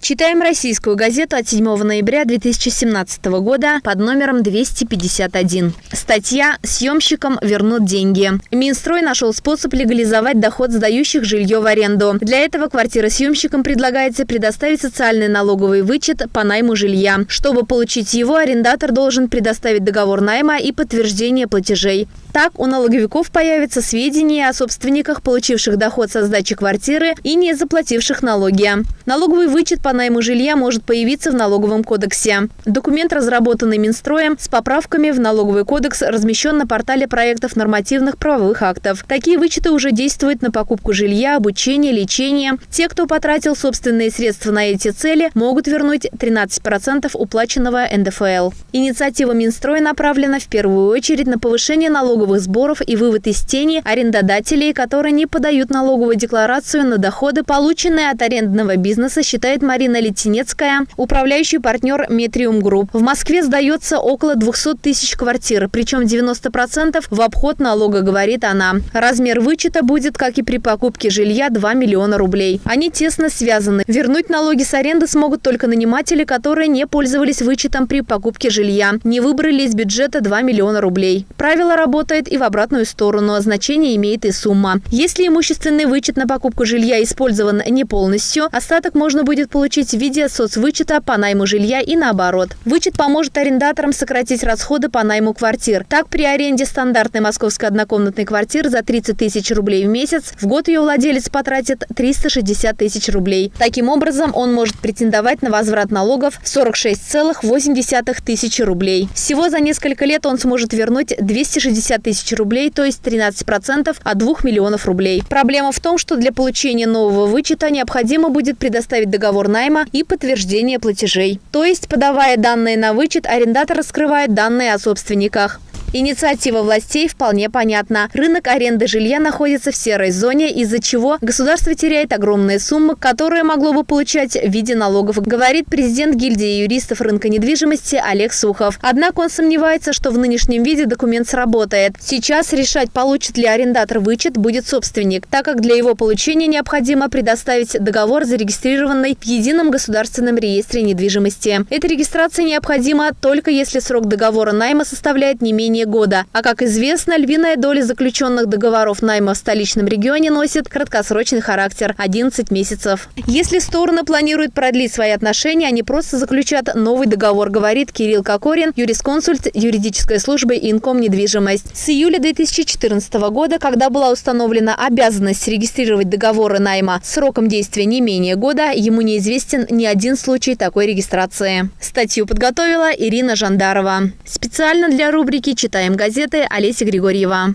Читаем российскую газету от 7 ноября 2017 года под номером 251. Статья «Съемщикам вернут деньги». Минстрой нашел способ легализовать доход сдающих жилье в аренду. Для этого квартиросъемщикам предлагается предоставить социальный налоговый вычет по найму жилья. Чтобы получить его, арендатор должен предоставить договор найма и подтверждение платежей. Так, у налоговиков появятся сведения о собственниках, получивших доход со сдачи квартиры и не заплативших налоги. Налоговый вычет по найму жилья может появиться в налоговом кодексе. Документ, разработанный Минстроем, с поправками в налоговый кодекс, размещен на портале проектов нормативных правовых актов. Такие вычеты уже действуют на покупку жилья, обучение, лечение. Те, кто потратил собственные средства на эти цели, могут вернуть 13% уплаченного НДФЛ. Инициатива Минстроя направлена в первую очередь на повышение налоговых сборов и вывод из тени арендодателей, которые не подают налоговую декларацию на доходы, полученные от арендного бизнеса, считает Марина Летинецкая, управляющий партнер Метриум Групп. В Москве сдается около 200 тысяч квартир, причем 90% в обход налога, говорит она. Размер вычета будет, как и при покупке жилья, 2 миллиона рублей. Они тесно связаны. Вернуть налоги с аренды смогут только наниматели, которые не пользовались вычетом при покупке жилья, не выбрали из бюджета 2 миллиона рублей. Правило работает и в обратную сторону, а значение имеет и сумма. Если имущественный вычет на покупку жилья использован не полностью, остаток можно будет получить в виде соцвычета по найму жилья и наоборот. Вычет поможет арендаторам сократить расходы по найму квартир. Так, при аренде стандартной московской однокомнатной квартиры за 30 тысяч рублей в месяц, в год ее владелец потратит 360 тысяч рублей. Таким образом, он может претендовать на возврат налогов 46,8 тысячи рублей. Всего за несколько лет он сможет вернуть 260 тысяч рублей, то есть 13% от 2 миллионов рублей. Проблема в том, что для получения нового вычета необходимо будет предоставить договор найма и подтверждение платежей. То есть, подавая данные на вычет, арендатор раскрывает данные о собственниках. Инициатива властей вполне понятна. Рынок аренды жилья находится в серой зоне, из-за чего государство теряет огромные суммы, которые могло бы получать в виде налогов, говорит президент гильдии юристов рынка недвижимости Олег Сухов. Однако он сомневается, что в нынешнем виде документ сработает. Сейчас решать, получит ли арендатор вычет, будет собственник, так как для его получения необходимо предоставить договор, зарегистрированный в Едином государственном реестре недвижимости. Эта регистрация необходима только если срок договора найма составляет не менее года. А как известно, львиная доля заключенных договоров найма в столичном регионе носит краткосрочный характер – 11 месяцев. Если стороны планируют продлить свои отношения, они просто заключат новый договор, говорит Кирилл Кокорин, юрисконсульт юридической службы Инком недвижимость. С июля 2014 года, когда была установлена обязанность регистрировать договоры найма сроком действия не менее года, ему неизвестен ни один случай такой регистрации. Статью подготовила Ирина Жандарова. Специально для рубрики «Читаем газеты» Олеся Григорьева.